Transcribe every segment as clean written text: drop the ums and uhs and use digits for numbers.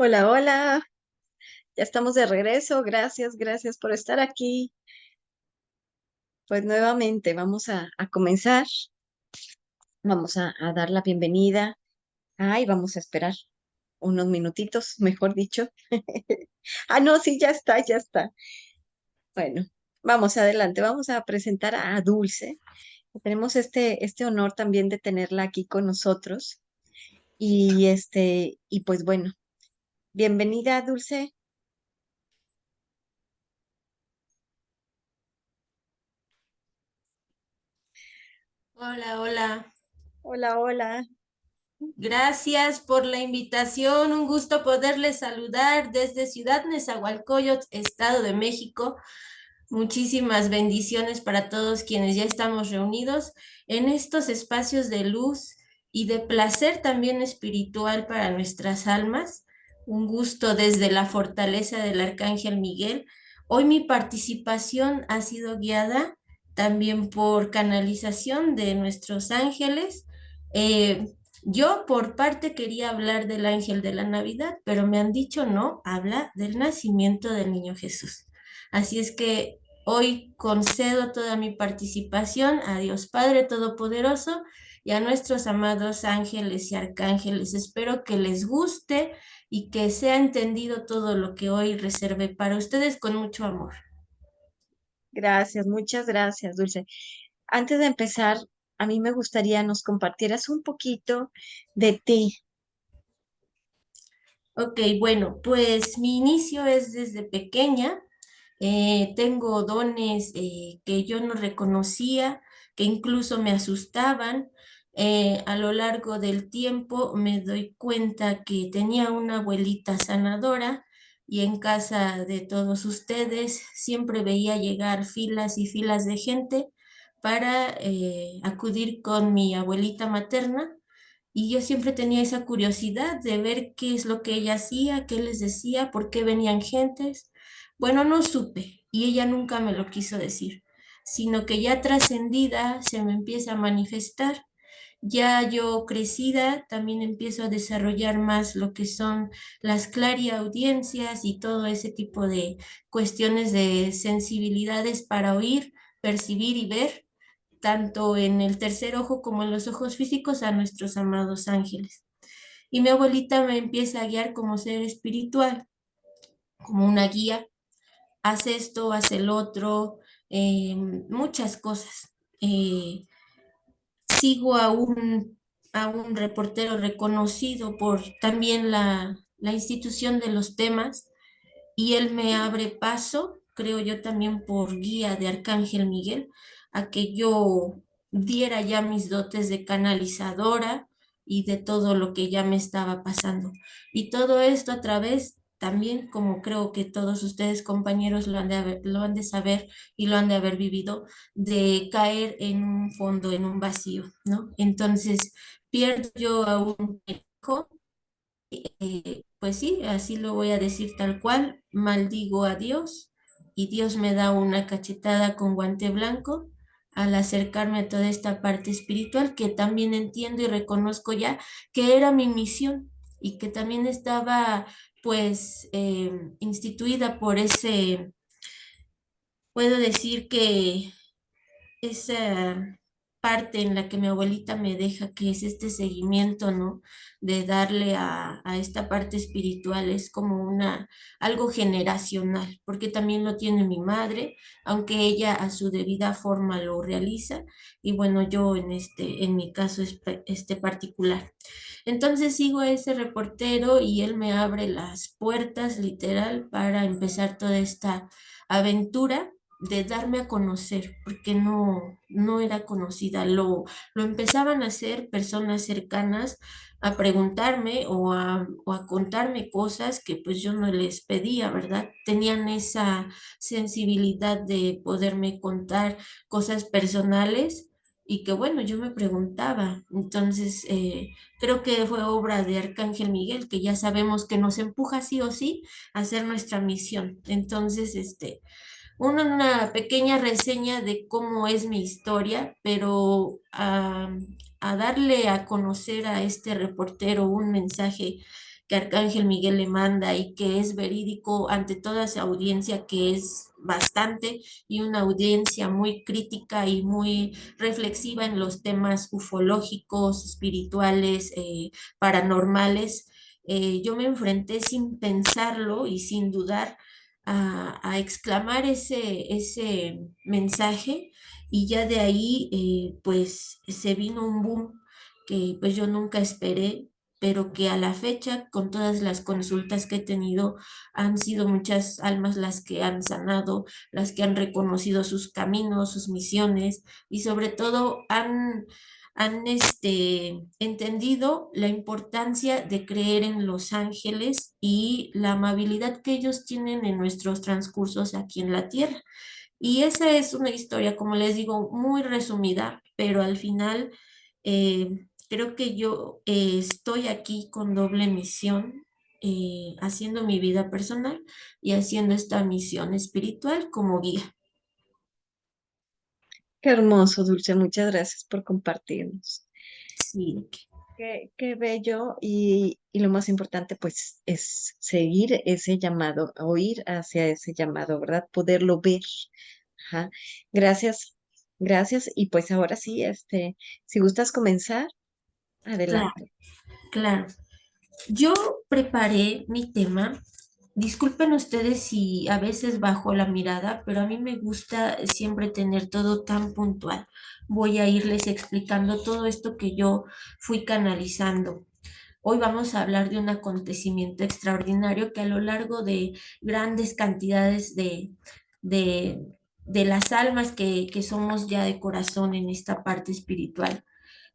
Hola, hola, ya estamos de regreso. Gracias, gracias por estar aquí. Pues nuevamente vamos a comenzar, vamos a dar la bienvenida. Ay, vamos a esperar unos minutitos, mejor dicho. Ah, no, sí, ya está, ya está. Bueno, vamos adelante, vamos a presentar a Dulce. Tenemos este honor también de tenerla aquí con nosotros. Y pues bueno, bienvenida, Dulce. Hola, hola. Hola, hola. Gracias por la invitación. Un gusto poderles saludar desde Ciudad Nezahualcóyotl, Estado de México. Muchísimas bendiciones para todos quienes ya estamos reunidos en estos espacios de luz y de placer también espiritual para nuestras almas. Un gusto desde la fortaleza del Arcángel Miguel. Hoy mi participación ha sido guiada también por canalización de nuestros ángeles. Eh, yo por parte quería hablar del ángel de la Navidad, pero me han dicho no, habla del nacimiento del niño Jesús. Así es que hoy concedo toda mi participación a Dios Padre Todopoderoso y a nuestros amados ángeles y arcángeles. Espero que les guste y que sea entendido todo lo que hoy reservé para ustedes con mucho amor. Gracias, muchas gracias, Dulce. Antes de empezar, a mí me gustaría nos compartieras un poquito de ti. Ok, bueno, pues mi inicio es desde pequeña. Tengo dones que yo no reconocía, que incluso me asustaban. A lo largo del tiempo me doy cuenta que tenía una abuelita sanadora y en casa de todos ustedes siempre veía llegar filas y filas de gente para acudir con mi abuelita materna y yo siempre tenía esa curiosidad de ver qué es lo que ella hacía, qué les decía, por qué venían gentes. Bueno, no supe y ella nunca me lo quiso decir, sino que ya trascendida se me empieza a manifestar. Ya yo crecida también empiezo a desarrollar más lo que son las clariaudiencias y todo ese tipo de cuestiones de sensibilidades para oír, percibir y ver tanto en el tercer ojo como en los ojos físicos a nuestros amados ángeles. Y mi abuelita me empieza a guiar como ser espiritual, como una guía. Haz esto, haz el otro, muchas cosas. Sigo a un reportero reconocido por también la institución de los temas y él me abre paso, creo yo también por guía de Arcángel Miguel, a que yo diera ya mis dotes de canalizadora y de todo lo que ya me estaba pasando. Y todo esto a través también, como creo que todos ustedes compañeros lo han de saber y lo han de haber vivido, de caer en un fondo, en un vacío, ¿no? Entonces, pierdo yo a un hijo, pues sí, así lo voy a decir tal cual, maldigo a Dios y Dios me da una cachetada con guante blanco al acercarme a toda esta parte espiritual que también entiendo y reconozco ya que era mi misión y que también estaba pues instituida por ese, puedo decir que esa parte en la que mi abuelita me deja, que es este seguimiento, ¿no? De darle a esta parte espiritual, es como algo generacional, porque también lo tiene mi madre, aunque ella a su debida forma lo realiza, y bueno, yo en mi caso este particular. Entonces sigo a ese reportero y él me abre las puertas literal para empezar toda esta aventura de darme a conocer, porque no era conocida. Lo empezaban a hacer personas cercanas a preguntarme o a contarme cosas que pues yo no les pedía, ¿verdad? Tenían esa sensibilidad de poderme contar cosas personales y que bueno, yo me preguntaba. Entonces, creo que fue obra de Arcángel Miguel, que ya sabemos que nos empuja sí o sí a hacer nuestra misión. Entonces, una pequeña reseña de cómo es mi historia, pero a darle a conocer a este reportero un mensaje que Arcángel Miguel le manda y que es verídico ante toda esa audiencia que es bastante y una audiencia muy crítica y muy reflexiva en los temas ufológicos, espirituales, paranormales. Yo me enfrenté sin pensarlo y sin dudar a exclamar ese mensaje y ya de ahí pues se vino un boom que pues yo nunca esperé, pero que a la fecha, con todas las consultas que he tenido, han sido muchas almas las que han sanado, las que han reconocido sus caminos, sus misiones y sobre todo han entendido la importancia de creer en los ángeles y la amabilidad que ellos tienen en nuestros transcursos aquí en la tierra. Y esa es una historia, como les digo, muy resumida, pero al final creo que yo estoy aquí con doble misión, haciendo mi vida personal y haciendo esta misión espiritual como guía. Qué hermoso, Dulce, muchas gracias por compartirnos. Sí, Qué bello y lo más importante pues es seguir ese llamado, oír hacia ese llamado, ¿verdad? Poderlo ver. Ajá. Gracias, gracias. Y pues ahora sí, si gustas comenzar, claro, adelante. claro. Yo preparé mi tema. Disculpen ustedes si a veces bajo la mirada, pero a mí me gusta siempre tener todo tan puntual. Voy a irles explicando todo esto que yo fui canalizando. Hoy vamos a hablar de un acontecimiento extraordinario que a lo largo de grandes cantidades de, de las almas que somos ya de corazón en esta parte espiritual,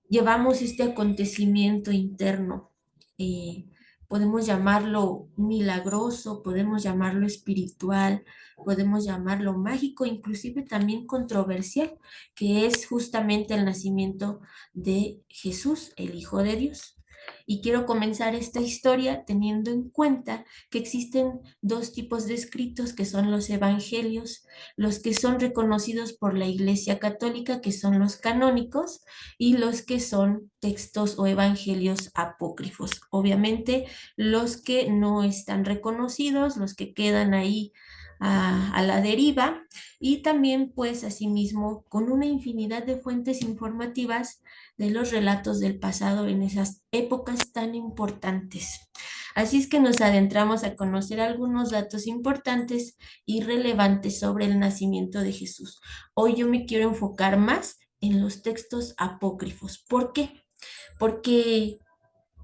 llevamos este acontecimiento interno. eh, Podemos llamarlo milagroso, podemos llamarlo espiritual, podemos llamarlo mágico, inclusive también controversial, que es justamente el nacimiento de Jesús, el Hijo de Dios. Y quiero comenzar esta historia teniendo en cuenta que existen dos tipos de escritos, que son los evangelios, los que son reconocidos por la Iglesia Católica, que son los canónicos, y los que son textos o evangelios apócrifos. Obviamente, los que no están reconocidos, los que quedan ahí a la deriva, y también pues asimismo con una infinidad de fuentes informativas de los relatos del pasado en esas épocas tan importantes. Así es que nos adentramos a conocer algunos datos importantes y relevantes sobre el nacimiento de Jesús. Hoy yo me quiero enfocar más en los textos apócrifos. ¿Por qué? Porque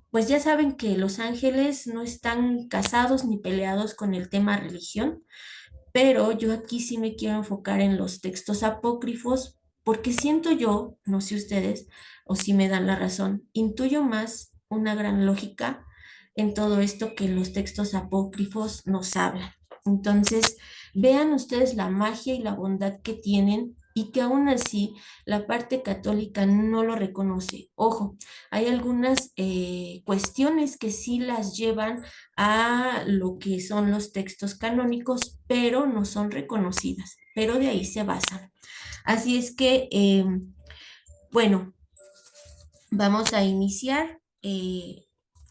pues ya saben que los ángeles no están casados ni peleados con el tema religión, pero yo aquí sí me quiero enfocar en los textos apócrifos porque siento yo, no sé ustedes, o si me dan la razón, intuyo más una gran lógica en todo esto que los textos apócrifos nos hablan. Entonces, vean ustedes la magia y la bondad que tienen y que aún así la parte católica no lo reconoce. Ojo, hay algunas cuestiones que sí las llevan a lo que son los textos canónicos, pero no son reconocidas, pero de ahí se basan. Así es que, bueno, vamos a iniciar.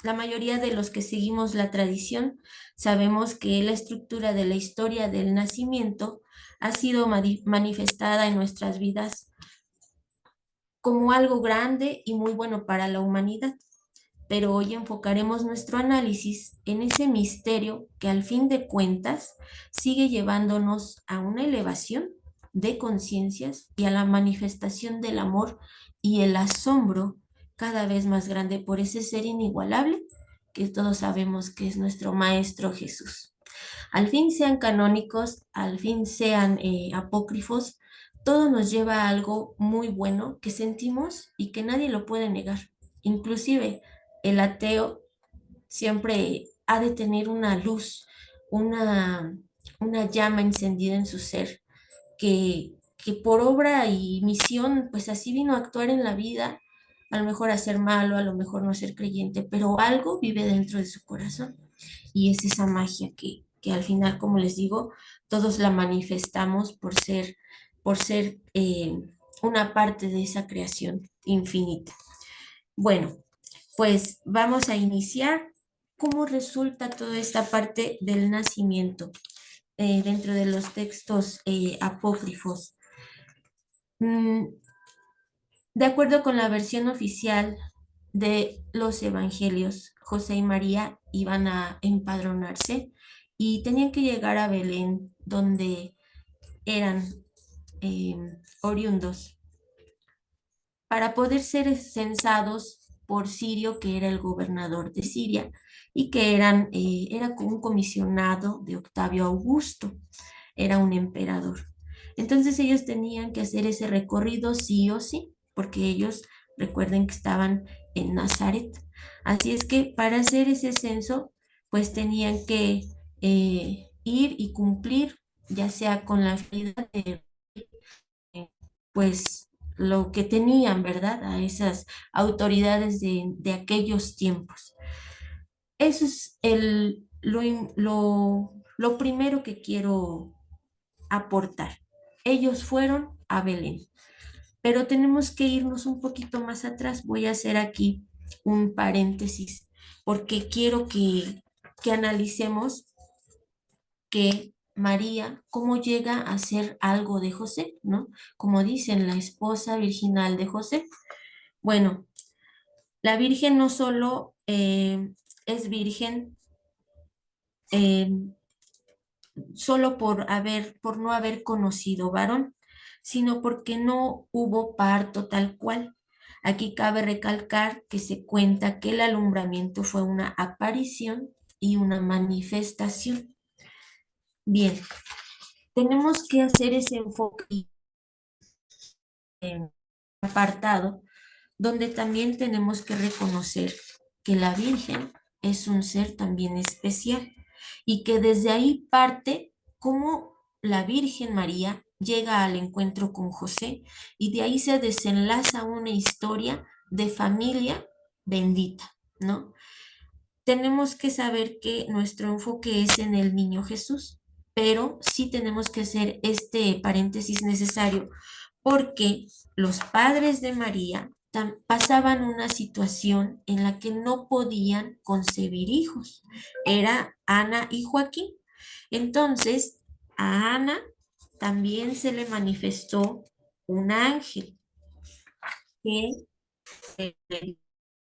La mayoría de los que seguimos la tradición sabemos que la estructura de la historia del nacimiento ha sido manifestada en nuestras vidas como algo grande y muy bueno para la humanidad, pero hoy enfocaremos nuestro análisis en ese misterio que al fin de cuentas sigue llevándonos a una elevación de conciencias y a la manifestación del amor y el asombro cada vez más grande por ese ser inigualable que todos sabemos que es nuestro Maestro Jesús. Al fin sean canónicos, al fin sean apócrifos, todo nos lleva a algo muy bueno que sentimos y que nadie lo puede negar. Inclusive el ateo siempre ha de tener una luz, una, una llama encendida en su ser, que por obra y misión, pues así vino a actuar en la vida, a lo mejor a ser malo, a lo mejor no ser creyente, pero algo vive dentro de su corazón y es esa magia que al final, como les digo, todos la manifestamos por ser una parte de esa creación infinita. Bueno, pues vamos a iniciar. cómo resulta toda esta parte del nacimiento dentro de los textos apócrifos. Mm, de acuerdo con la versión oficial de los evangelios, José y María iban a empadronarse y tenían que llegar a Belén, donde eran eh, oriundos, para poder ser censados por Sirio, que era el gobernador de Siria, y que era un comisionado de Octavio Augusto, era un emperador. Entonces ellos tenían que hacer ese recorrido sí o sí, porque ellos recuerden que estaban en Nazaret. Así es que para hacer ese censo, pues tenían que ir y cumplir, ya sea con la vida de pues lo que tenían, ¿verdad? A esas autoridades de aquellos tiempos. Eso es lo primero que quiero aportar. Ellos fueron a Belén, pero tenemos que irnos un poquito más atrás. Voy a hacer aquí un paréntesis porque quiero que analicemos que María, cómo llega a ser algo de José, ¿no? Como dicen, la esposa virginal de José. Bueno, la Virgen no solo es virgen eh, solo por no haber conocido varón, sino porque no hubo parto tal cual. Aquí cabe recalcar que se cuenta que el alumbramiento fue una aparición y una manifestación. Bien, tenemos que hacer ese enfoque apartado, donde también tenemos que reconocer que la Virgen es un ser también especial y que desde ahí parte cómo la Virgen María llega al encuentro con José y de ahí se desenlaza una historia de familia bendita, ¿no? Tenemos que saber que nuestro enfoque es en el niño Jesús, pero sí tenemos que hacer este paréntesis necesario porque los padres de María pasaban una situación en la que no podían concebir hijos. Era Ana y Joaquín. Entonces, a Ana también se le manifestó un ángel que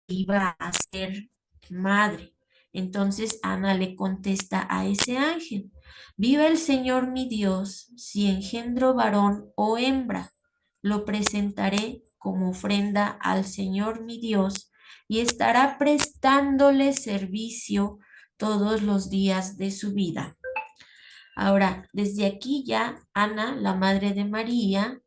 iba a ser madre. Entonces Ana le contesta a ese ángel, viva el Señor mi Dios, si engendro varón o hembra, lo presentaré como ofrenda al Señor mi Dios y estará prestándole servicio todos los días de su vida. Ahora, desde aquí ya Ana, la madre de María,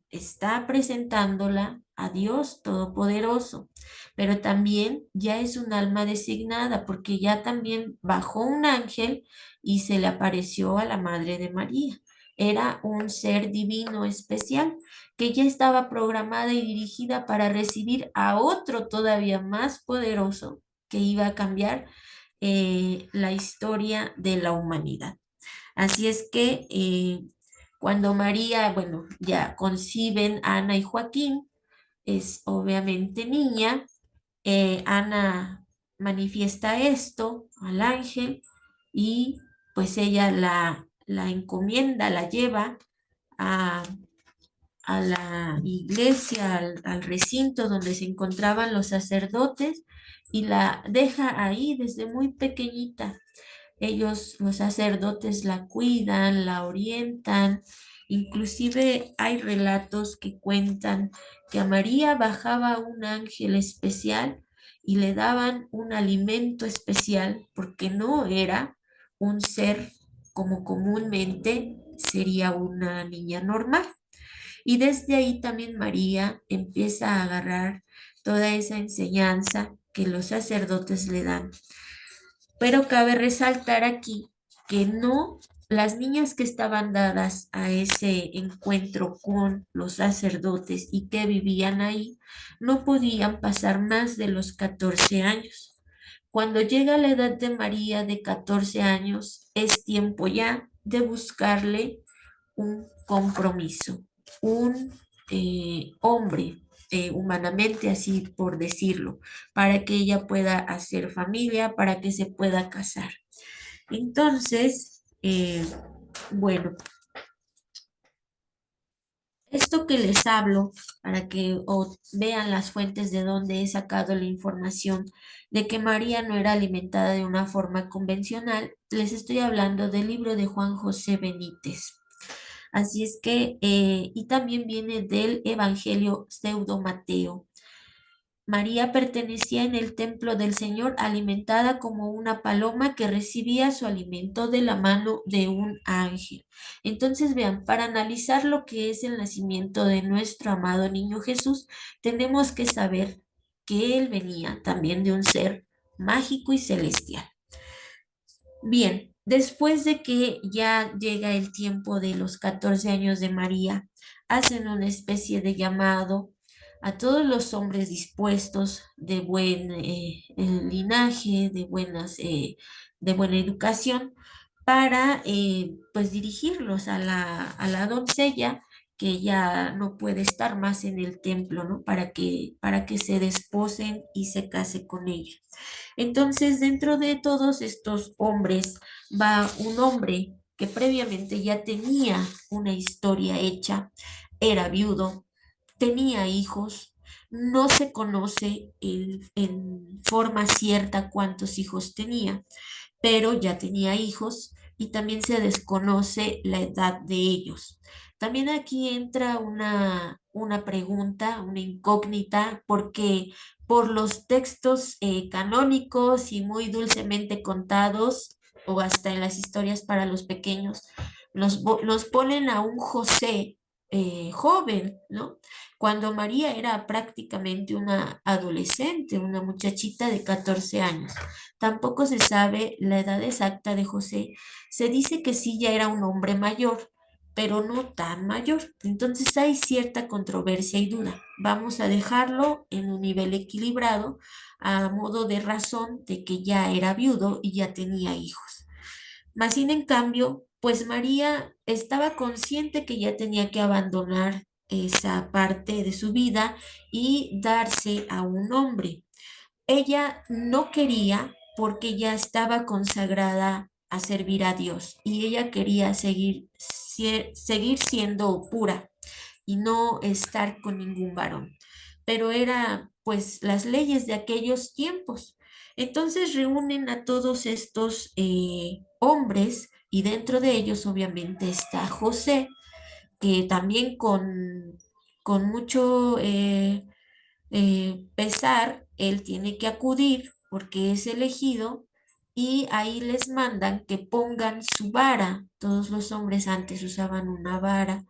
está presentándola a Dios Todopoderoso, pero también ya es un alma designada porque ya también bajó un ángel y se le apareció a la Madre de María. Era un ser divino especial que ya estaba programada y dirigida para recibir a otro todavía más poderoso que iba a cambiar la historia de la humanidad. Así es que cuando María, bueno, ya conciben a Ana y Joaquín, es obviamente niña, Ana manifiesta esto al ángel y pues ella la encomienda, la lleva a, a la iglesia, al recinto donde se encontraban los sacerdotes y la deja ahí desde muy pequeñita. Ellos, los sacerdotes, la cuidan, la orientan. Inclusive hay relatos que cuentan que a María bajaba un ángel especial y le daban un alimento especial porque no era un ser como comúnmente sería una niña normal. Y desde ahí también María empieza a agarrar toda esa enseñanza que los sacerdotes le dan. Pero cabe resaltar aquí que no, las niñas que estaban dadas a ese encuentro con los sacerdotes y que vivían ahí, no podían pasar más de los 14 años. Cuando llega la edad de María de 14 años, es tiempo ya de buscarle un compromiso, un hombre. humanamente, así por decirlo, para que ella pueda hacer familia, para que se pueda casar. Entonces, bueno, esto que les hablo, para que vean las fuentes de donde he sacado la información de que María no era alimentada de una forma convencional, les estoy hablando del libro de Juan José Benítez. Así es que, y también viene del Evangelio Pseudo Mateo. María pertenecía en el templo del Señor, alimentada como una paloma que recibía su alimento de la mano de un ángel. Entonces, vean, para analizar lo que es el nacimiento de nuestro amado niño Jesús, tenemos que saber que él venía también de un ser mágico y celestial. Bien, después de que ya llega el tiempo de los 14 años de María, hacen una especie de llamado a todos los hombres dispuestos de buen linaje, de buena educación, para pues dirigirlos a la doncella que ya no puede estar más en el templo, ¿no? Para que se desposen y se case con ella. Entonces, dentro de todos estos hombres va un hombre que previamente ya tenía una historia hecha, era viudo, tenía hijos, no se conoce en forma cierta cuántos hijos tenía, pero ya tenía hijos y también se desconoce la edad de ellos. También aquí entra una pregunta, una incógnita, porque por los textos canónicos y muy dulcemente contados, o hasta en las historias para los pequeños, los ponen a un José joven, ¿no? Cuando María era prácticamente una adolescente, una muchachita de 14 años. Tampoco se sabe la edad exacta de José. Se dice que sí ya era un hombre mayor, pero no tan mayor. Entonces hay cierta controversia y duda. Vamos a dejarlo en un nivel equilibrado a modo de razón de que ya era viudo y ya tenía hijos. Mas, sin en cambio, pues María estaba consciente que ya tenía que abandonar esa parte de su vida y darse a un hombre. Ella no quería porque ya estaba consagrada a servir a Dios y ella quería seguir siendo pura y no estar con ningún varón. Pero era pues las leyes de aquellos tiempos. Entonces reúnen a todos estos hombres y dentro de ellos obviamente está José, que también con mucho pesar, él tiene que acudir porque es elegido y ahí les mandan que pongan su vara. Todos los hombres antes usaban una vara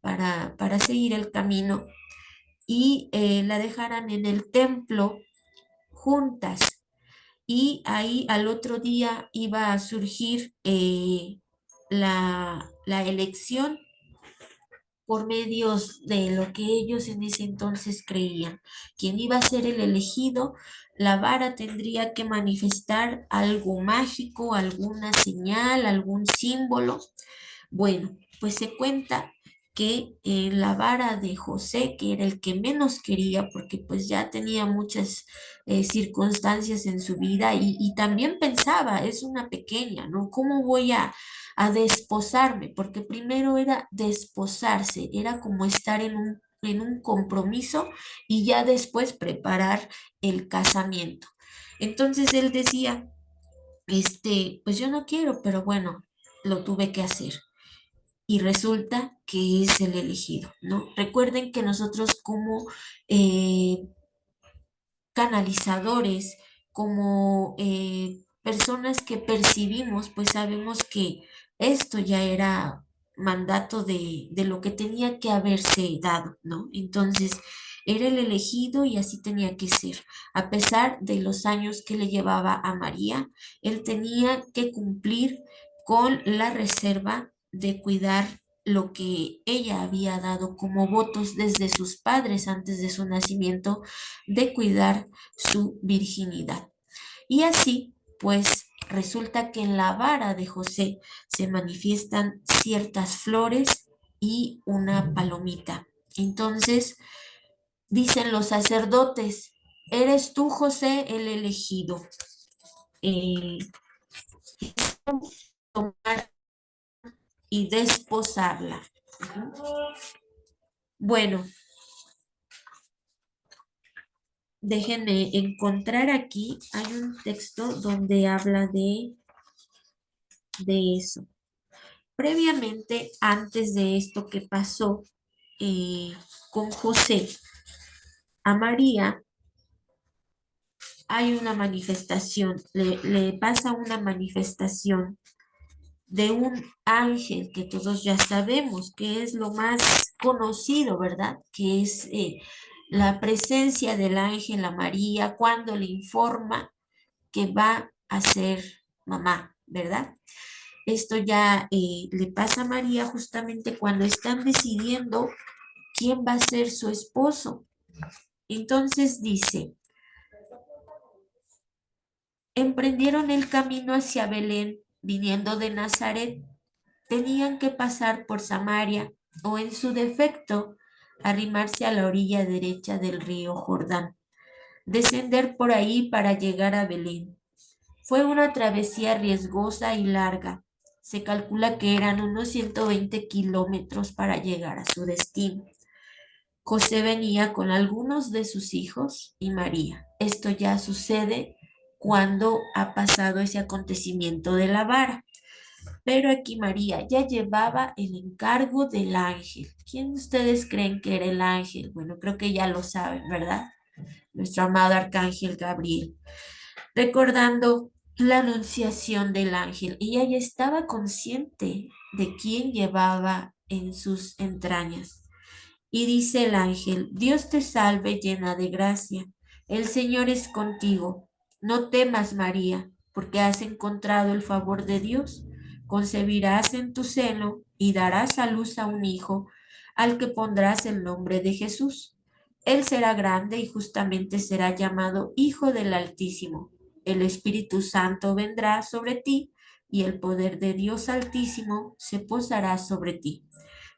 para seguir el camino y la dejaran en el templo juntas. Y ahí al otro día iba a surgir la elección por medios de lo que ellos en ese entonces creían. Quien iba a ser el elegido, la vara tendría que manifestar algo mágico, alguna señal, algún símbolo. Bueno, pues se cuenta que la vara de José, que era el que menos quería, porque pues ya tenía muchas circunstancias en su vida y también pensaba, es una pequeña, ¿no? ¿Cómo voy a desposarme? Porque primero era desposarse, era como estar en un compromiso y ya después preparar el casamiento. Entonces él decía, pues yo no quiero, pero bueno, lo tuve que hacer y resulta que es el elegido, ¿no? Recuerden que nosotros como canalizadores, como personas que percibimos, pues sabemos que esto ya era mandato de lo que tenía que haberse dado, ¿no? Entonces, era el elegido y así tenía que ser. A pesar de los años que le llevaba a María, él tenía que cumplir con la reserva de cuidar lo que ella había dado como votos desde sus padres antes de su nacimiento, de cuidar su virginidad. Y así, pues, resulta que en la vara de José se manifiestan ciertas flores y una palomita. Entonces, Dicen los sacerdotes, eres tú, José, el elegido. Eh, Tomar y desposarla. Bueno, déjenme encontrar aquí, hay un texto donde habla de eso. Previamente, antes de esto que pasó con José, a María hay una manifestación, le pasa una manifestación de un ángel que todos ya sabemos que es lo más conocido, ¿verdad? Que es la presencia del ángel a María cuando le informa que va a ser mamá, ¿verdad? Esto ya le pasa a María justamente cuando están decidiendo quién va a ser su esposo. Entonces dice, emprendieron el camino hacia Belén, viniendo de Nazaret. Tenían que pasar por Samaria o en su defecto arrimarse a la orilla derecha del río Jordán, descender por ahí para llegar a Belén. Fue una travesía riesgosa y larga. Se calcula que eran unos 120 kilómetros para llegar a su destino. José venía con algunos de sus hijos y María. Esto ya sucede cuando ha pasado ese acontecimiento de la vara. Pero aquí María ya llevaba el encargo del ángel. ¿Quién de ustedes creen que era el ángel? Bueno, creo que ya lo saben, ¿verdad? Nuestro amado arcángel Gabriel. Recordando la anunciación del ángel, ella ya estaba consciente de quién llevaba en sus entrañas. Y dice el ángel, Dios te salve llena de gracia, el Señor es contigo. No temas, María, porque has encontrado el favor de Dios. Concebirás en tu seno y darás a luz a un hijo, al que pondrás el nombre de Jesús. Él será grande y justamente será llamado Hijo del Altísimo. El Espíritu Santo vendrá sobre ti y el poder de Dios Altísimo se posará sobre ti.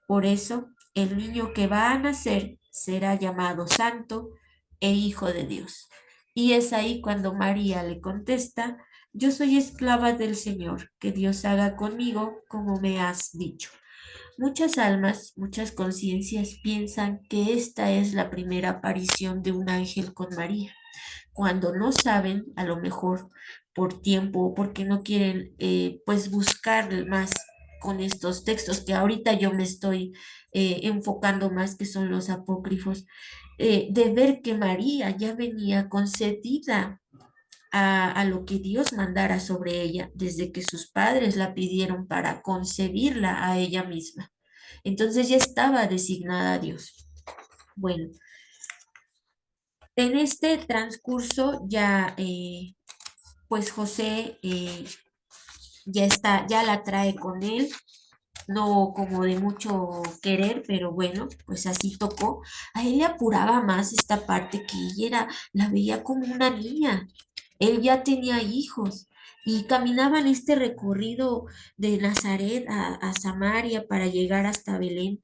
Por eso, el niño que va a nacer será llamado Santo e Hijo de Dios. Y es ahí cuando María le contesta, yo soy esclava del Señor, que Dios haga conmigo como me has dicho. Muchas almas, muchas conciencias piensan que esta es la primera aparición de un ángel con María cuando no saben, a lo mejor por tiempo o porque no quieren pues buscar más con estos textos que ahorita yo me estoy enfocando más que son los apócrifos, de ver que María ya venía concedida a lo que Dios mandara sobre ella desde que sus padres la pidieron para concebirla a ella misma. Entonces ya estaba designada a Dios. Bueno, en este transcurso ya pues José ya está, ya la trae con él, no como de mucho querer, pero bueno, pues así tocó. A él le apuraba más esta parte que ella era, la veía como una niña. Él ya tenía hijos y caminaban este recorrido de Nazaret a Samaria para llegar hasta Belén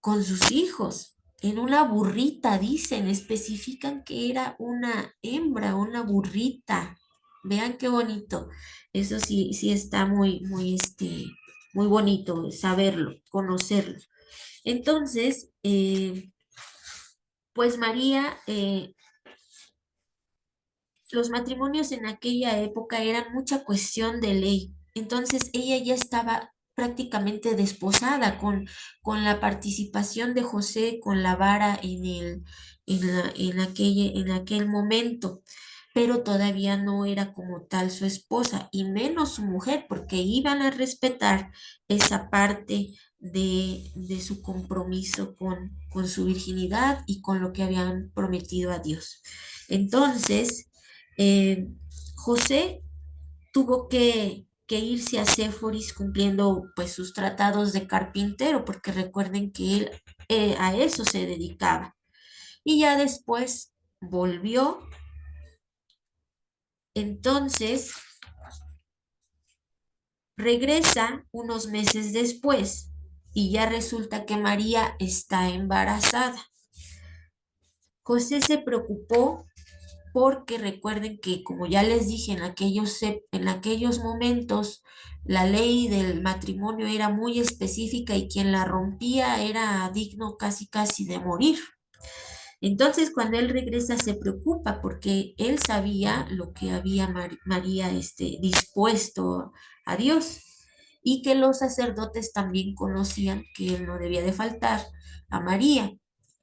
con sus hijos. En una burrita, dicen, especifican que era una hembra, una burrita. Vean qué bonito. Eso sí, sí está muy bonito saberlo, conocerlo. Entonces, pues María, los matrimonios en aquella época eran mucha cuestión de ley. Entonces ella ya estaba prácticamente desposada con la participación de José con la vara en aquel momento, pero todavía no era como tal su esposa y menos su mujer, porque iban a respetar esa parte de su compromiso con su virginidad y con lo que habían prometido a Dios. Entonces, eh, José tuvo que irse a Séforis cumpliendo pues sus tratados de carpintero, porque recuerden que él a eso se dedicaba. Y ya después volvió, entonces regresa unos meses después y ya resulta que María está embarazada. José se preocupó porque recuerden que, como ya les dije, en aquellos momentos la ley del matrimonio era muy específica y quien la rompía era digno casi casi de morir. Entonces, cuando él regresa, se preocupa porque él sabía lo que había María dispuesto a Dios y que los sacerdotes también conocían que él no debía de faltar a María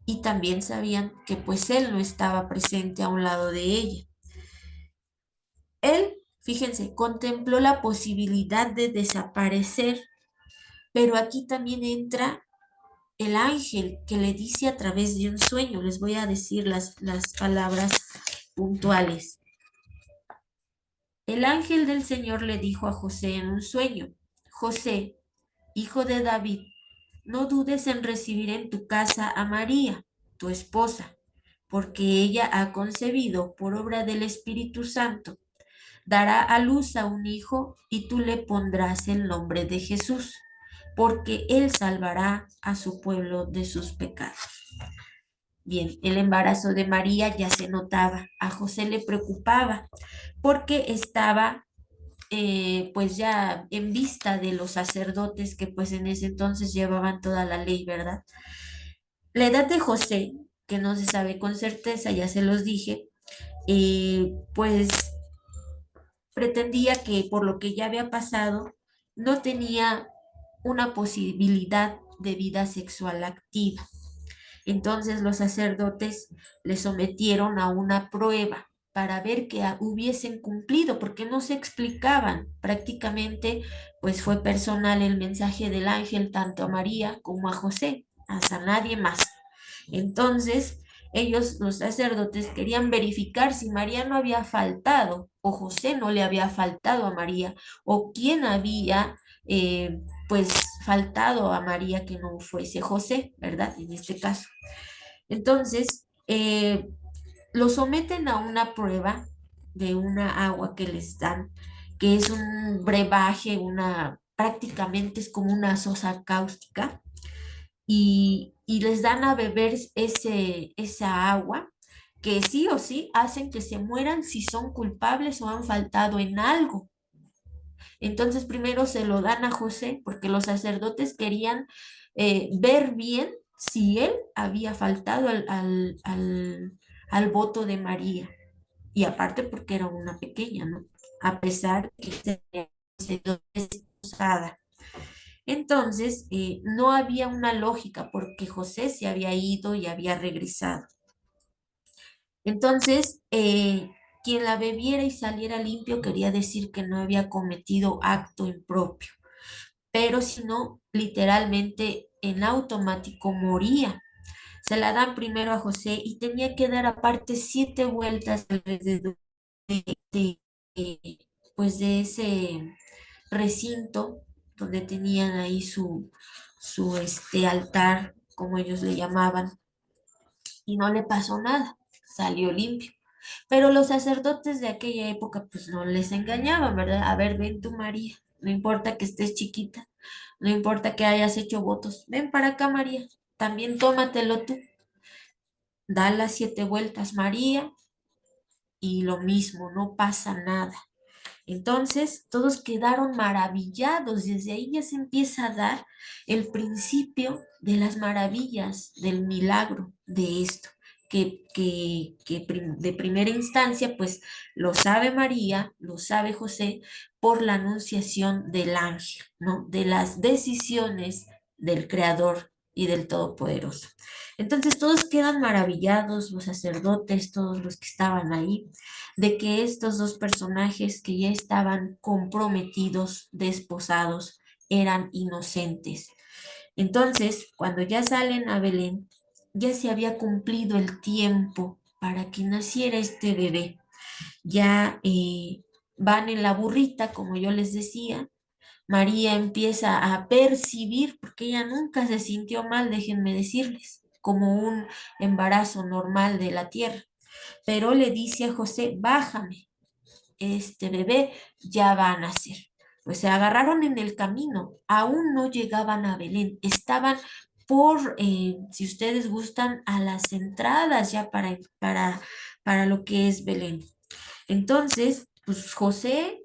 y también sabían que pues él no estaba presente a un lado de ella. Él, fíjense, contempló la posibilidad de desaparecer, pero aquí también entra el ángel que le dice a través de un sueño. Les voy a decir las palabras puntuales. El ángel del Señor le dijo a José en un sueño: José, hijo de David, no dudes en recibir en tu casa a María, tu esposa, porque ella ha concebido por obra del Espíritu Santo. Dará a luz a un hijo y tú le pondrás el nombre de Jesús, porque él salvará a su pueblo de sus pecados. Bien, el embarazo de María ya se notaba, a José le preocupaba porque estaba pues ya en vista de los sacerdotes que pues en ese entonces llevaban toda la ley, ¿verdad? La edad de José, que no se sabe con certeza, ya se los dije, pues pretendía que por lo que ya había pasado, no tenía una posibilidad de vida sexual activa. Entonces los sacerdotes le sometieron a una prueba para ver que hubiesen cumplido, porque no se explicaban. Prácticamente, pues fue personal el mensaje del ángel tanto a María como a José, hasta nadie más. Entonces, ellos, los sacerdotes, querían verificar si María no había faltado o José no le había faltado a María o quién había, pues, faltado a María que no fuese José, ¿verdad? En este caso. Entonces, lo someten a una prueba de una agua que les dan, que es un brebaje, prácticamente es como una sosa cáustica, y les dan a beber esa agua, que sí o sí hacen que se mueran si son culpables o han faltado en algo. Entonces primero se lo dan a José porque los sacerdotes querían ver bien si él había faltado al voto de María. Y aparte porque era una pequeña, ¿no? A pesar de que se desposada. Entonces, no había una lógica porque José se había ido y había regresado. Entonces, quien la bebiera y saliera limpio quería decir que no había cometido acto impropio, pero si no, literalmente en automático moría. Se la dan primero a José y tenía que dar aparte 7 vueltas alrededor de, de, pues de ese recinto donde tenían ahí su altar, como ellos le llamaban, y no le pasó nada, salió limpio. Pero los sacerdotes de aquella época pues no les engañaban, ¿verdad? A ver, ven tú, María, no importa que estés chiquita, no importa que hayas hecho votos, ven para acá, María, también tómatelo tú. Da las 7 vueltas, María, y lo mismo, no pasa nada. Entonces, todos quedaron maravillados. Desde ahí ya se empieza a dar el principio de las maravillas, del milagro de esto, de primera instancia, pues lo sabe María, lo sabe José, por la anunciación del ángel, ¿no? De las decisiones del Creador y del Todopoderoso. Entonces, todos quedan maravillados, los sacerdotes, todos los que estaban ahí, de que estos dos personajes que ya estaban comprometidos, desposados, eran inocentes. Entonces, cuando ya salen a Belén, ya se había cumplido el tiempo para que naciera este bebé. Ya van en la burrita, como yo les decía. María empieza a percibir, porque ella nunca se sintió mal, déjenme decirles, como un embarazo normal de la tierra, pero le dice a José: bájame, este bebé ya va a nacer. Pues se agarraron en el camino, aún no llegaban a Belén, estaban por, si ustedes gustan, a las entradas ya para lo que es Belén. Entonces, pues José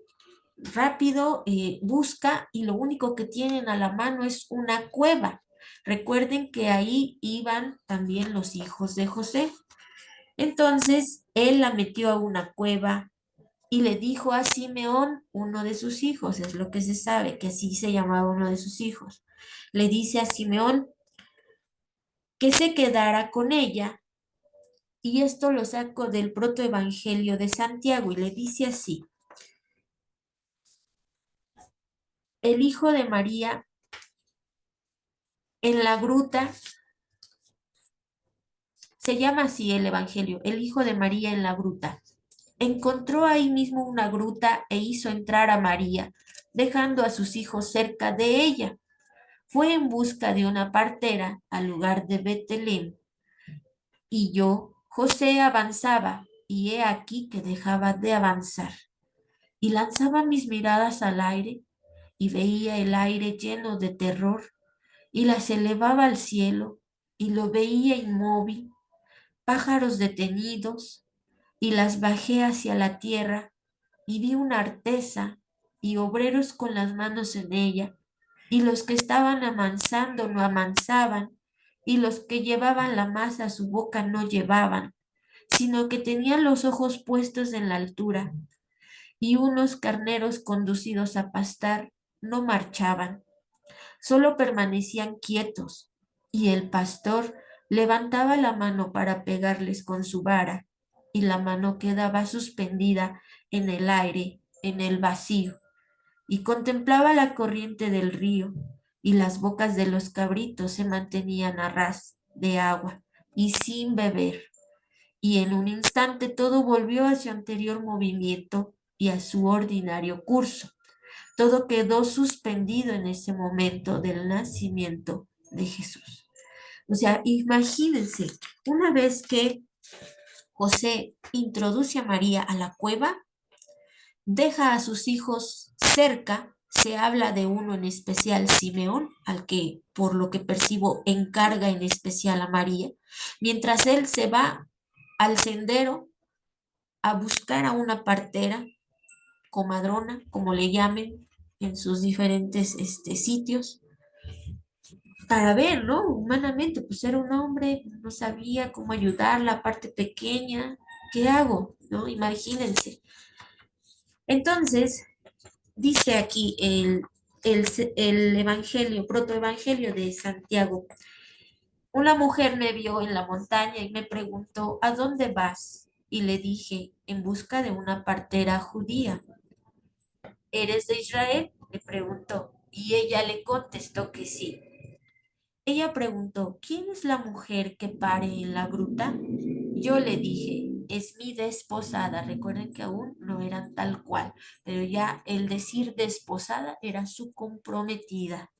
rápido busca y lo único que tienen a la mano es una cueva. Recuerden que ahí iban también los hijos de José. Entonces, él la metió a una cueva y le dijo a Simeón, uno de sus hijos, es lo que se sabe, que así se llamaba uno de sus hijos. Le dice a Simeón que se quedara con ella, y esto lo saco del protoevangelio de Santiago y le dice así: el hijo de María en la gruta, se llama así el evangelio, el hijo de María en la gruta. Encontró ahí mismo una gruta e hizo entrar a María, dejando a sus hijos cerca de ella. Fue en busca de una partera al lugar de Betlem. Y yo, José, avanzaba, y he aquí que dejaba de avanzar. Y lanzaba mis miradas al aire, y veía el aire lleno de terror, y las elevaba al cielo, y lo veía inmóvil, pájaros detenidos, y las bajé hacia la tierra, y vi una artesa, y obreros con las manos en ella, y los que estaban amansando no amansaban, y los que llevaban la masa a su boca no llevaban, sino que tenían los ojos puestos en la altura, y unos carneros conducidos a pastar no marchaban, solo permanecían quietos, y el pastor levantaba la mano para pegarles con su vara, y la mano quedaba suspendida en el aire, en el vacío, y contemplaba la corriente del río, y las bocas de los cabritos se mantenían a ras de agua y sin beber, y en un instante todo volvió a su anterior movimiento y a su ordinario curso. Todo quedó suspendido en ese momento del nacimiento de Jesús. O sea, imagínense, una vez que José introduce a María a la cueva, deja a sus hijos cerca, se habla de uno en especial, Simeón, al que por lo que percibo encarga en especial a María, mientras él se va al sendero a buscar a una partera, comadrona, como le llamen en sus diferentes sitios, para ver, ¿no? Humanamente, pues era un hombre, no sabía cómo ayudar, la parte pequeña, ¿qué hago? ¿No? Imagínense. Entonces, dice aquí el evangelio, protoevangelio de Santiago. Una mujer me vio en la montaña y me preguntó, ¿a dónde vas? Y le dije, en busca de una partera judía. ¿Eres de Israel? Le preguntó. Y ella le contestó que sí. Ella preguntó, ¿quién es la mujer que pare en la gruta? Yo le dije, es mi desposada. Recuerden que aún no eran tal cual, pero ya el decir desposada era su comprometida.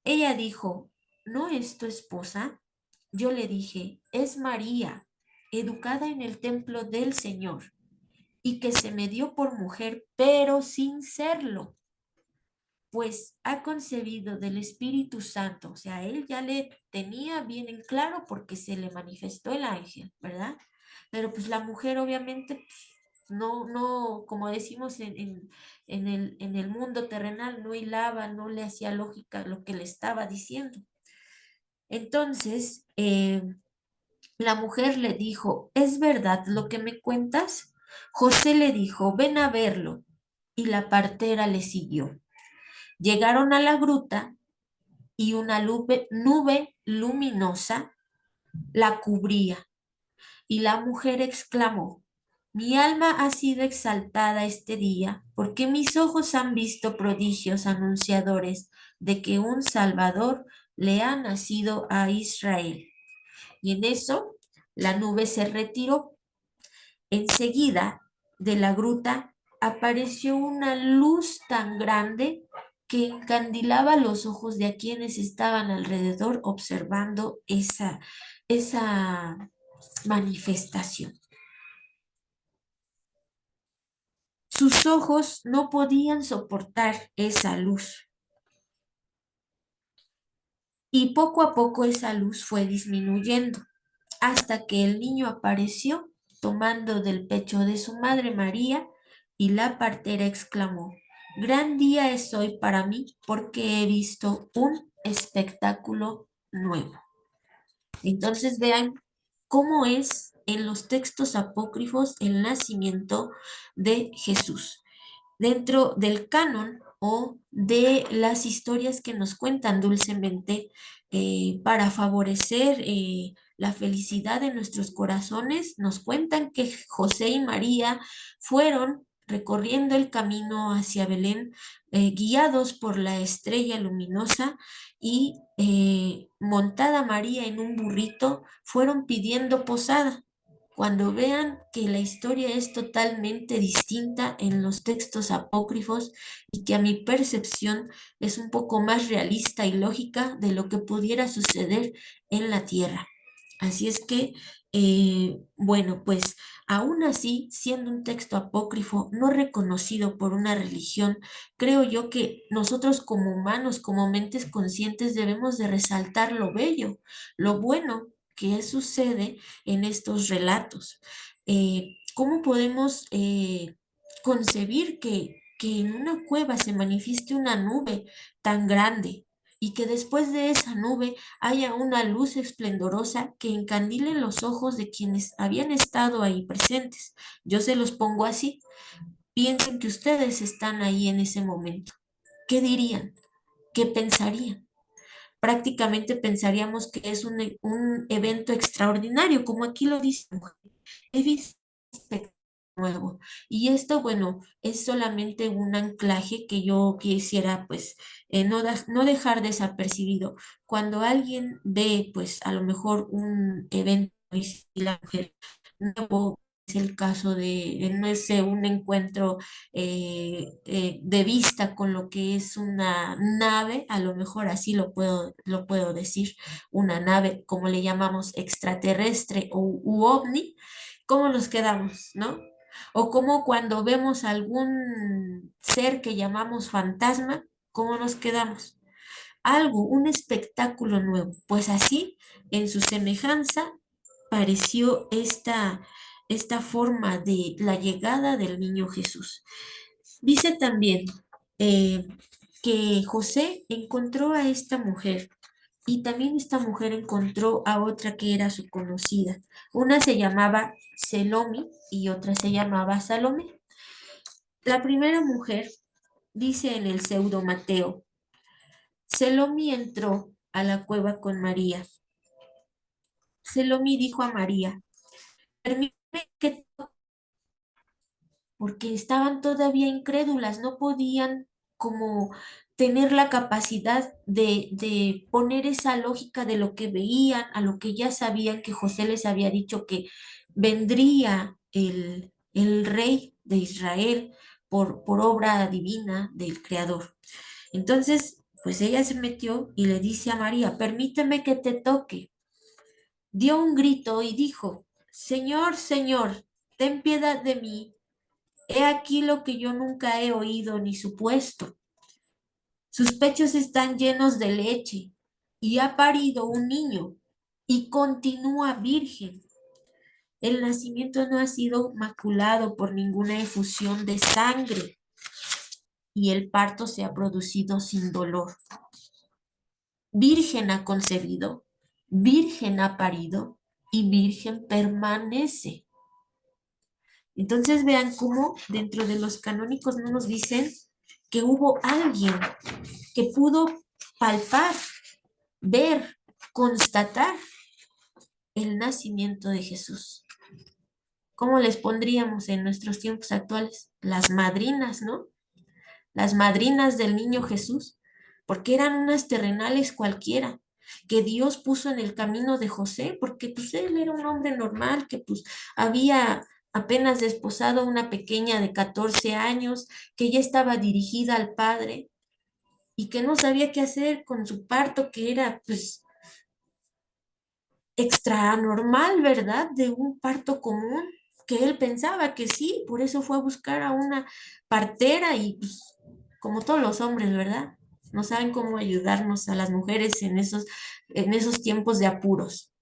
Ella dijo, ¿no es tu esposa? Yo le dije, es María, educada en el templo del Señor, y que se me dio por mujer, pero sin serlo, pues ha concebido del Espíritu Santo. O sea, él ya le tenía bien en claro porque se le manifestó el ángel, ¿verdad? Pero pues la mujer obviamente pues, no, como decimos en el mundo terrenal, no hilaba, no le hacía lógica lo que le estaba diciendo. Entonces, la mujer le dijo, ¿es verdad lo que me cuentas? José le dijo, ven a verlo. Y la partera le siguió. Llegaron a la gruta y una nube luminosa la cubría. Y la mujer exclamó, mi alma ha sido exaltada este día, porque mis ojos han visto prodigios anunciadores de que un Salvador le ha nacido a Israel. Y en eso la nube se retiró. Enseguida de la gruta apareció una luz tan grande que encandilaba los ojos de a quienes estaban alrededor observando esa manifestación. Sus ojos no podían soportar esa luz. y poco a poco esa luz fue disminuyendo hasta que el niño apareció tomando del pecho de su madre María y la partera exclamó, gran día es hoy para mí porque he visto un espectáculo nuevo. Entonces vean cómo es en los textos apócrifos el nacimiento de Jesús dentro del canon o de las historias que nos cuentan dulcemente para favorecer la felicidad de nuestros corazones. Nos cuentan que José y María fueron recorriendo el camino hacia Belén, guiados por la estrella luminosa y montada María en un burrito, fueron pidiendo posada. Cuando vean que la historia es totalmente distinta en los textos apócrifos y que a mi percepción es un poco más realista y lógica de lo que pudiera suceder en la tierra. Así es que, bueno, pues aún así, siendo un texto apócrifo no reconocido por una religión, creo yo que nosotros como humanos, como mentes conscientes, debemos de resaltar lo bello, lo bueno que sucede en estos relatos. ¿Cómo podemos concebir que en una cueva se manifieste una nube tan grande y que después de esa nube haya una luz esplendorosa que encandile los ojos de quienes habían estado ahí presentes? Yo se los pongo así. Piensen que ustedes están ahí en ese momento. ¿Qué dirían? ¿Qué pensarían? Prácticamente pensaríamos que es un evento extraordinario, como aquí lo dice. He visto un espectáculo nuevo. Y esto, bueno, es solamente un anclaje que yo quisiera, pues, no dejar desapercibido. Cuando alguien ve, pues, a lo mejor un evento nuevo, es el caso de, no sé, un encuentro de vista con lo que es una nave, a lo mejor así lo puedo decir, una nave, como le llamamos, extraterrestre o u ovni. ¿Cómo nos quedamos, no? O como cuando vemos algún ser que llamamos fantasma, ¿cómo nos quedamos? Algo, un espectáculo nuevo. Pues así, en su semejanza, pareció esta forma de la llegada del niño Jesús. Dice también eh, que José encontró a esta mujer y también esta mujer encontró a otra que era su conocida. Una se llamaba Selomi y otra se llamaba Salomé. La primera mujer dice en el pseudo Mateo, Selomi entró a la cueva con María. Selomi dijo a María, permíteme que porque estaban todavía incrédulas, no podían como tener la capacidad de poner esa lógica de lo que veían, a lo que ya sabían que José les había dicho que vendría el rey de Israel por obra divina del Creador. Entonces, pues ella se metió y le dice a María, permíteme que te toque. Dio un grito y dijo, Señor, Señor, ten piedad de mí. He aquí lo que yo nunca he oído ni supuesto. Sus pechos están llenos de leche y ha parido un niño y continúa virgen. El nacimiento no ha sido maculado por ninguna efusión de sangre y el parto se ha producido sin dolor. Virgen ha concebido, virgen ha parido y virgen permanece. Entonces vean cómo dentro de los canónicos no nos dicen que hubo alguien que pudo palpar, ver, constatar el nacimiento de Jesús. ¿Cómo les pondríamos en nuestros tiempos actuales? Las madrinas, ¿no? Las madrinas del niño Jesús, porque eran unas terrenales cualquiera que Dios puso en el camino de José, porque pues él era un hombre normal, que pues había apenas desposado a una pequeña de 14 años, que ya estaba dirigida al Padre y que no sabía qué hacer con su parto, que era pues extra normal, ¿verdad? De un parto común, que él pensaba que sí, por eso fue a buscar a una partera y pues, como todos los hombres, ¿verdad? no saben cómo ayudarnos a las mujeres en esos tiempos de apuros,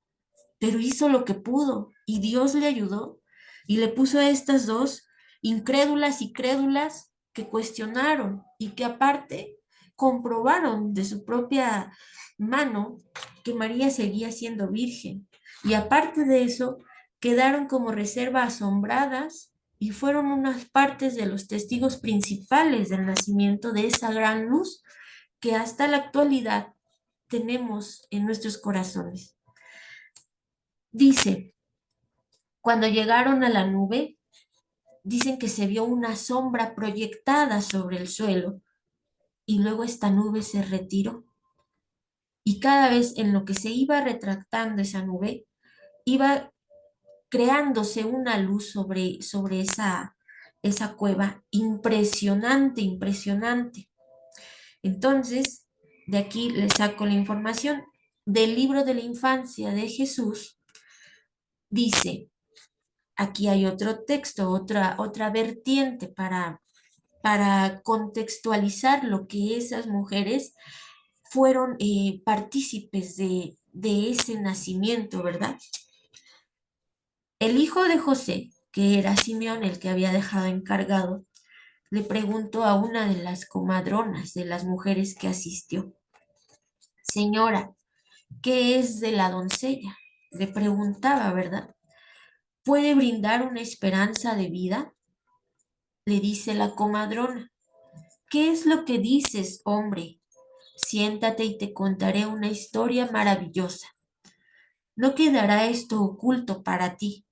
pero hizo lo que pudo y Dios le ayudó y le puso a estas dos incrédulas y crédulas que cuestionaron y que aparte comprobaron de su propia mano que María seguía siendo virgen. Y aparte de eso, quedaron como reserva asombradas y fueron unas partes de los testigos principales del nacimiento de esa gran luz que hasta la actualidad tenemos en nuestros corazones. Dice, cuando llegaron a la nube, dicen que se vio una sombra proyectada sobre el suelo y luego esta nube se retiró. Y cada vez en lo que se iba retractando esa nube, iba creándose una luz sobre esa cueva impresionante, impresionante. Entonces, de aquí les saco la información del libro de la infancia de Jesús. Dice, aquí hay otro texto, otra vertiente para contextualizar lo que esas mujeres fueron partícipes de ese nacimiento, ¿verdad? El hijo de José, que era Simeón, el que había dejado encargado, le preguntó a una de las comadronas de las mujeres que asistió, Señora, ¿qué es de la doncella? Le preguntaba, ¿verdad? ¿Puede brindar una esperanza de vida? Le dice la comadrona. ¿Qué es lo que dices, hombre? Siéntate y te contaré una historia maravillosa. No quedará esto oculto para ti,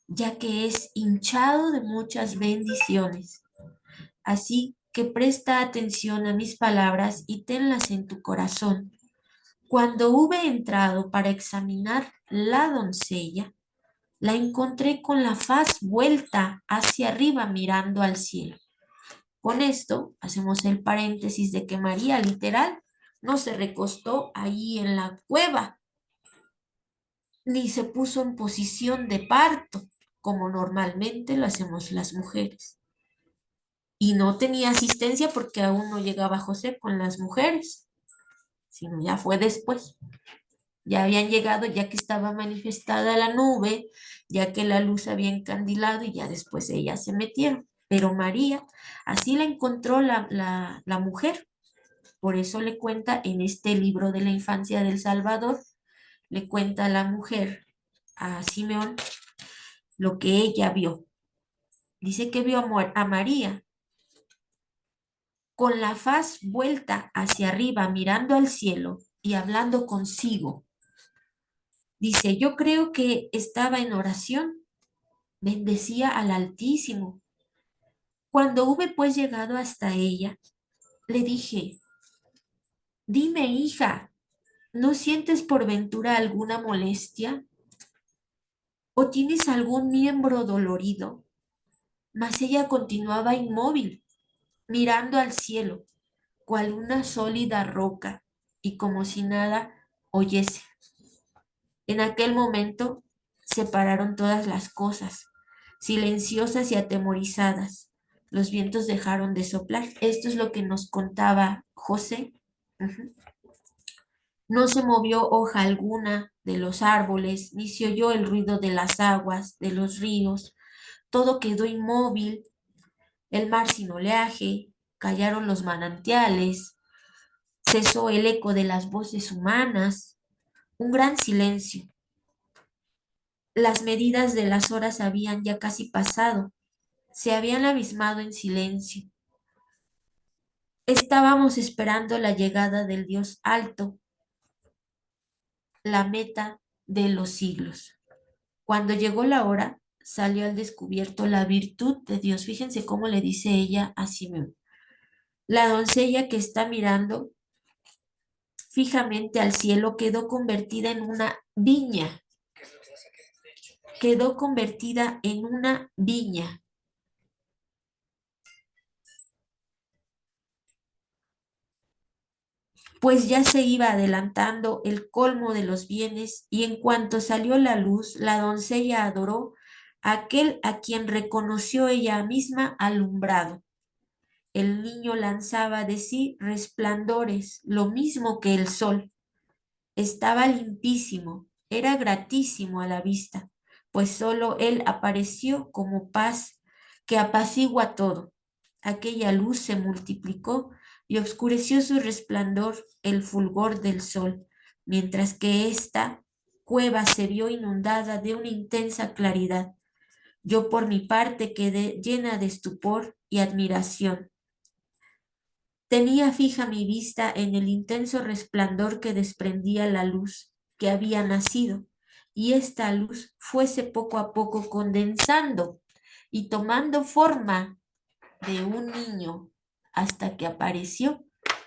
ya que es hinchado de muchas bendiciones. Así que presta atención a mis palabras y tenlas en tu corazón. Cuando hube entrado para examinar la doncella, la encontré con la faz vuelta hacia arriba mirando al cielo. Con esto hacemos el paréntesis de que María literal no se recostó ahí en la cueva, ni se puso en posición de parto, como normalmente lo hacemos las mujeres. Y no tenía asistencia porque aún no llegaba José con las mujeres, sino ya fue después. Ya habían llegado, ya que estaba manifestada la nube, ya que la luz había encandilado y ya después ellas se metieron. Pero María, así la encontró la mujer. Por eso le cuenta en este libro de la infancia del Salvador, le cuenta a la mujer, a Simeón, lo que ella vio. Dice que vio a María con la faz vuelta hacia arriba, mirando al cielo y hablando consigo. Dice, yo creo que estaba en oración, bendecía al Altísimo. Cuando hube pues llegado hasta ella, le dije, dime, hija, ¿no sientes por ventura alguna molestia? ¿O tienes algún miembro dolorido? Mas ella continuaba inmóvil, mirando al cielo, cual una sólida roca, y como si nada oyese. En aquel momento se pararon todas las cosas, silenciosas y atemorizadas. Los vientos dejaron de soplar. Esto es lo que nos contaba José. Ujú. No se movió hoja alguna de los árboles, ni se oyó el ruido de las aguas, de los ríos. Todo quedó inmóvil, el mar sin oleaje, callaron los manantiales, cesó el eco de las voces humanas, un gran silencio. Las medidas de las horas habían ya casi pasado, se habían abismado en silencio. Estábamos esperando la llegada del Dios alto, la meta de los siglos. Cuando llegó la hora, salió al descubierto la virtud de Dios. Fíjense cómo le dice ella a Simeón. La doncella que está mirando fijamente al cielo quedó convertida en una viña. Quedó convertida en una viña. Pues ya se iba adelantando el colmo de los bienes, y en cuanto salió la luz, la doncella adoró a aquel a quien reconoció ella misma alumbrado. el niño lanzaba de sí resplandores, lo mismo que el sol. Estaba limpísimo, era gratísimo a la vista, pues solo él apareció como paz que apacigua todo. Aquella luz se multiplicó y oscureció su resplandor el fulgor del sol, mientras que esta cueva se vio inundada de una intensa claridad. Yo por mi parte quedé llena de estupor y admiración. Tenía fija mi vista en el intenso resplandor que desprendía la luz que había nacido, y esta luz fuese poco a poco condensando y tomando forma de un niño hasta que apareció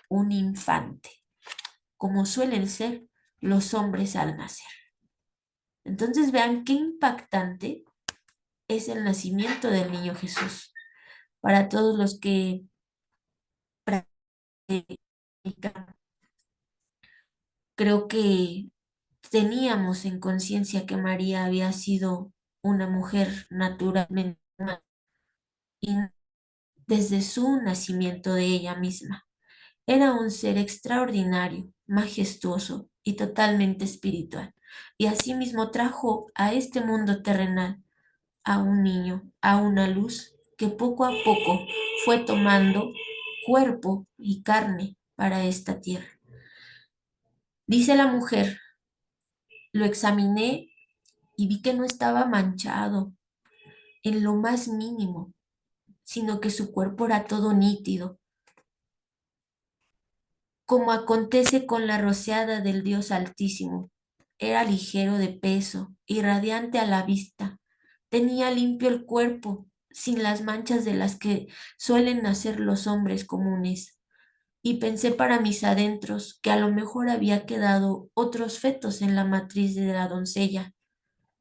un infante, como suelen ser los hombres al nacer. Entonces vean qué impactante es el nacimiento del niño Jesús. Para todos los que practican, creo que teníamos en conciencia que María había sido una mujer naturalmente humana, y desde su nacimiento de ella misma. Era un ser extraordinario, majestuoso y totalmente espiritual. Y asimismo trajo a este mundo terrenal a un niño, a una luz que poco a poco fue tomando cuerpo y carne para esta tierra. Dice la mujer, lo examiné y vi que no estaba manchado en lo más mínimo, sino que su cuerpo era todo nítido, como acontece con la rociada del Dios Altísimo. Era ligero de peso y radiante a la vista. Tenía limpio el cuerpo, sin las manchas de las que suelen nacer los hombres comunes. Y pensé para mis adentros que a lo mejor había quedado otros fetos en la matriz de la doncella.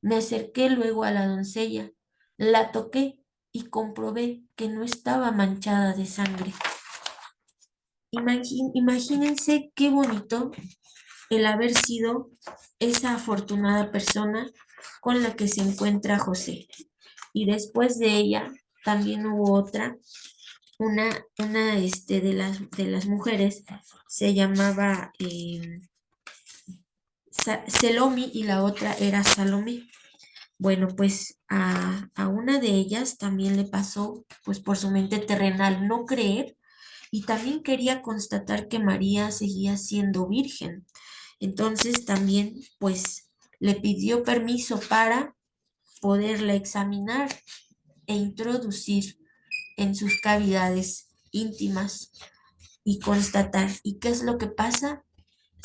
Me acerqué luego a la doncella, la toqué y comprobé que no estaba manchada de sangre. Imagínense qué bonito el haber sido esa afortunada persona con la que se encuentra José. Y después de ella también hubo otra, una de las mujeres se llamaba Selomi y la otra era Salomé. Bueno, pues a una de ellas también le pasó, pues por su mente terrenal, no creer, y también quería constatar que María seguía siendo virgen. Entonces también, pues, le pidió permiso para poderla examinar e introducir en sus cavidades íntimas y constatar. ¿Y qué es lo que pasa?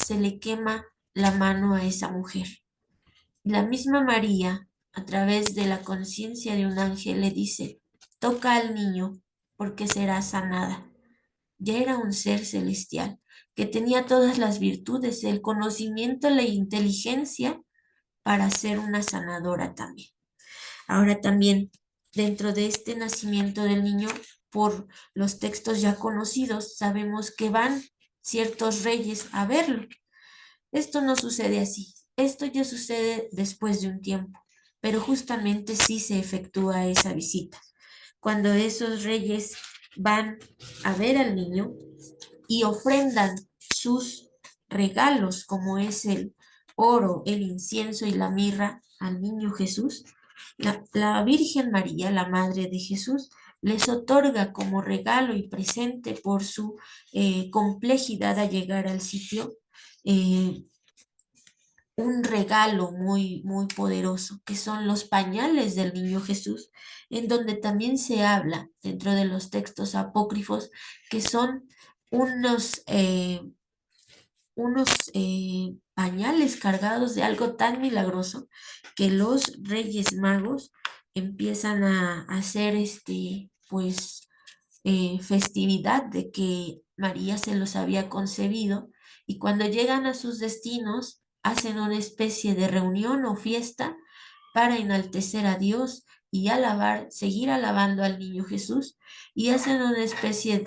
Se le quema la mano a esa mujer. La misma María, a través de la conciencia de un ángel, le dice, toca al niño porque será sanada. Ya era un ser celestial que tenía todas las virtudes, el conocimiento, la inteligencia para ser una sanadora también. Ahora también, dentro de este nacimiento del niño, por los textos ya conocidos, sabemos que van ciertos reyes a verlo. Esto no sucede así, esto ya sucede después de un tiempo, pero justamente sí se efectúa esa visita. Cuando esos reyes van a ver al niño y ofrendan sus regalos, como es el oro, el incienso y la mirra al niño Jesús, la Virgen María, la Madre de Jesús, les otorga como regalo y presente por su complejidad a llegar al sitio, eh, un regalo muy poderoso, que son los pañales del niño Jesús, en donde también se habla dentro de los textos apócrifos que son unos, eh, unos pañales cargados de algo tan milagroso que los Reyes Magos empiezan a hacer pues, festividad de que María se los había concebido, y cuando llegan a sus destinos hacen una especie de reunión o fiesta para enaltecer a Dios y alabar, seguir alabando al niño Jesús, y hacen una especie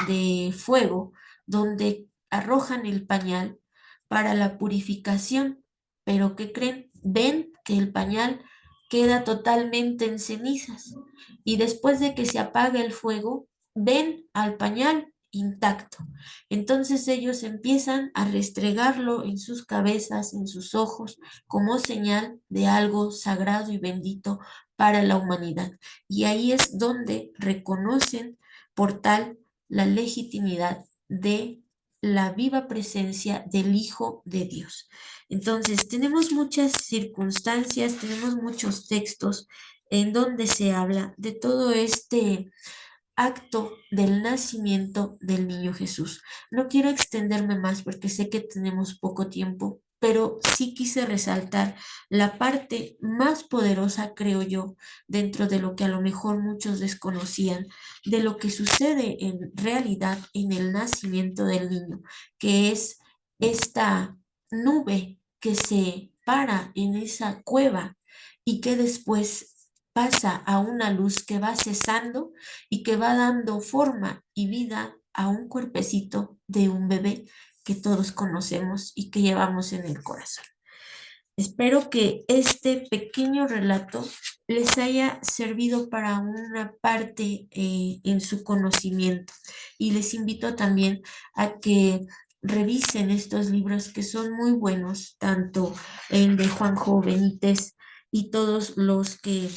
de fuego donde arrojan el pañal para la purificación, pero ¿qué creen? Ven que el pañal queda totalmente en cenizas, y después de que se apaga el fuego, ven al pañal intacto. Entonces ellos empiezan a restregarlo en sus cabezas, en sus ojos, como señal de algo sagrado y bendito para la humanidad. Y ahí es donde reconocen por tal la legitimidad de la viva presencia del Hijo de Dios. Entonces, tenemos muchas circunstancias, tenemos muchos textos en donde se habla de todo este acto del nacimiento del niño Jesús. No quiero extenderme más porque sé que tenemos poco tiempo, pero sí quise resaltar la parte más poderosa, creo yo, dentro de lo que a lo mejor muchos desconocían, de lo que sucede en realidad en el nacimiento del niño, que es esta nube que se para en esa cueva y que después pasa a una luz que va cesando y que va dando forma y vida a un cuerpecito de un bebé que todos conocemos y que llevamos en el corazón. Espero que este pequeño relato les haya servido para una parte en su conocimiento y les invito también a que revisen estos libros que son muy buenos, tanto el de Juanjo Benítez y todos los que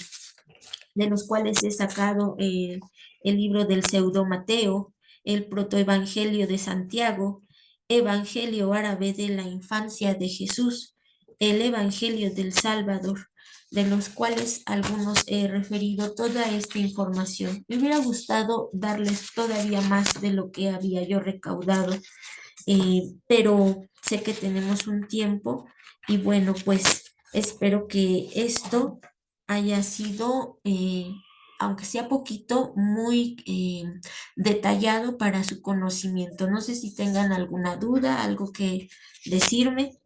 de los cuales he sacado el libro del pseudo Mateo, el protoevangelio de Santiago, Evangelio árabe de la infancia de Jesús, el Evangelio del Salvador, de los cuales algunos he referido toda esta información. Me hubiera gustado darles todavía más de lo que había yo recaudado, pero sé que tenemos un tiempo y bueno, pues espero que esto haya sido, aunque sea poquito, muy detallado para su conocimiento. No sé si tengan alguna duda, algo que decirme.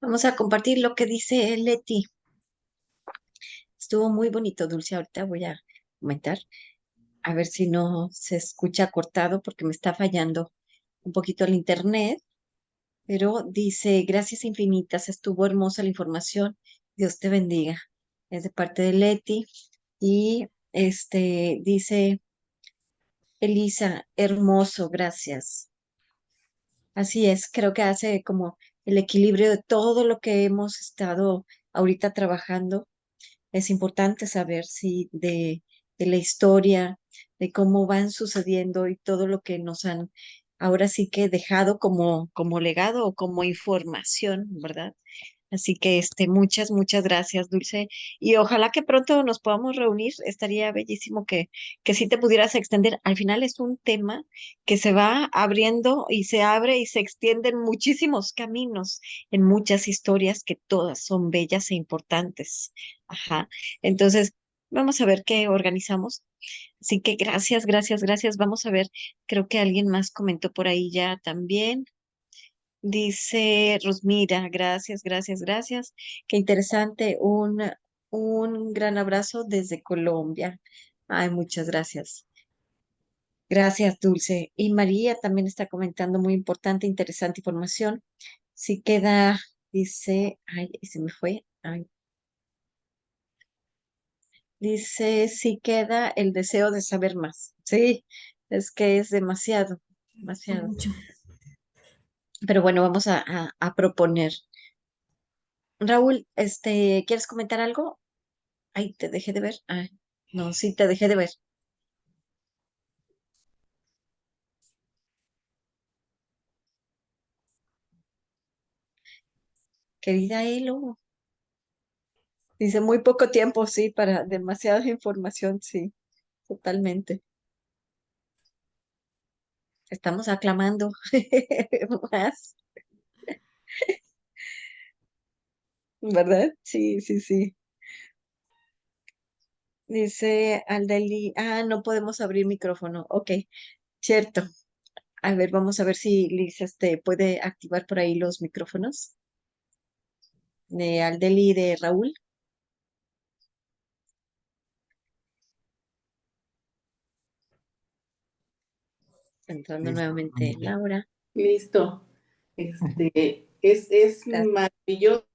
Vamos a compartir lo que dice Leti. Estuvo muy bonito, Dulce. Ahorita voy a comentar, a ver si no se escucha cortado porque me está fallando un poquito el internet, pero dice, gracias infinitas, estuvo hermosa la información. Dios te bendiga. Es de parte de Leti y dice Elisa, hermoso, gracias. Así es, creo que hace como el equilibrio de todo lo que hemos estado ahorita trabajando. Es importante saber si de la historia, de cómo van sucediendo y todo lo que nos han ahora sí que dejado como legado o como información, ¿verdad? Así que muchas gracias, Dulce. Y ojalá que pronto nos podamos reunir. Estaría bellísimo que sí te pudieras extender. Al final es un tema que se va abriendo y se abre y se extiende en muchísimos caminos, en muchas historias que todas son bellas e importantes. Ajá. Entonces, vamos a ver qué organizamos. Así que gracias. Vamos a ver, creo que alguien más comentó por ahí ya también. Dice Rosmira, gracias. Qué interesante. Un gran abrazo desde Colombia. Ay, muchas gracias. Gracias, Dulce. Y María también está comentando muy importante, interesante información. Sí queda, dice, ay, se me fue. Ay, dice, sí queda el deseo de saber más. Sí, es que es demasiado. Mucho. Pero bueno, vamos a proponer. Raúl, ¿quieres comentar algo? Ay, te dejé de ver. Ay, no, sí, te dejé de ver. Querida Elo, dice muy poco tiempo, sí, para demasiada información, sí, totalmente. Estamos aclamando más, ¿verdad? Sí. Dice Aldeli, no podemos abrir micrófono. Ok, cierto. A ver, vamos a ver si Liz puede activar por ahí los micrófonos de Aldeli y de Raúl. Entrando Listo. nuevamente Laura. Listo. Es Gracias. maravilloso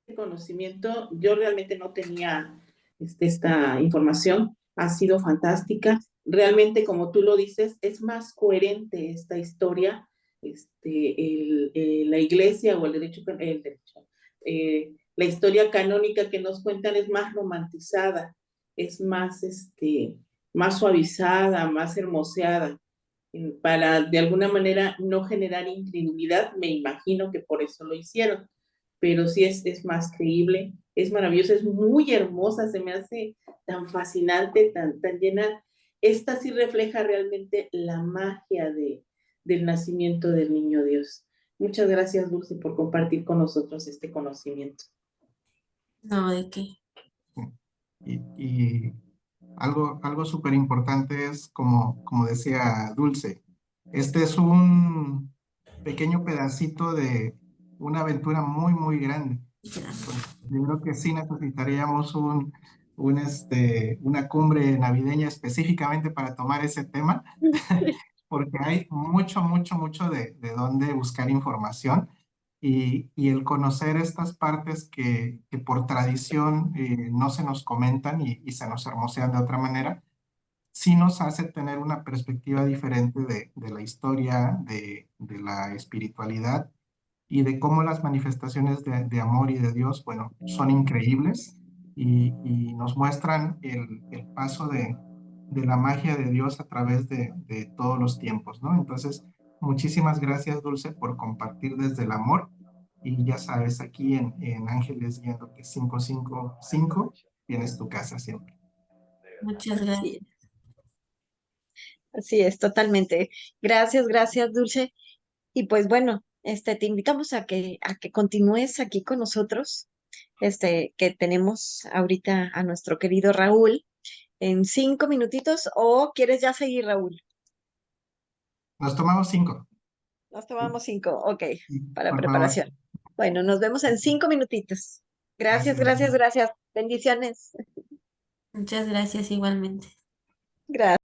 el conocimiento. Yo realmente no tenía esta información. Ha sido fantástica. Realmente, como tú lo dices, es más coherente esta historia. La iglesia o la historia canónica que nos cuentan es más romantizada, es más suavizada, más hermoseada para de alguna manera no generar incredulidad, me imagino que por eso lo hicieron, pero sí es más creíble, es maravillosa, es muy hermosa, se me hace tan fascinante, tan llena. Esta sí refleja realmente la magia del nacimiento del niño Dios. Muchas gracias, Dulce, por compartir con nosotros este conocimiento. No, ¿de qué? Y algo súper importante es, como decía Dulce, este es un pequeño pedacito de una aventura muy, muy grande. Entonces, yo creo que sí necesitaríamos una cumbre navideña específicamente para tomar ese tema, porque hay mucho, mucho, mucho de dónde buscar información y el conocer estas partes que por tradición no se nos comentan y se nos hermosean de otra manera, sí nos hace tener una perspectiva diferente de la historia, de la espiritualidad y de cómo las manifestaciones de amor y de Dios, bueno, son increíbles y nos muestran el paso de la magia de Dios a través de todos los tiempos, ¿no? Entonces, muchísimas gracias, Dulce, por compartir desde el amor. Y ya sabes, aquí en Ángeles Guiándote 555, tienes tu casa siempre. Muchas gracias. Sí, así es, totalmente. Gracias, gracias, Dulce. Y pues bueno, te invitamos a que continúes aquí con nosotros, que tenemos ahorita a nuestro querido Raúl en 5 minutitos, o quieres ya seguir, Raúl. Nos tomamos 5. Nos Sí, tomamos 5, ok, sí, para por favor. preparación. Bueno, nos vemos en 5 minutitos. Gracias, Gracias. gracias, gracias. Bendiciones. Muchas gracias igualmente. Gracias.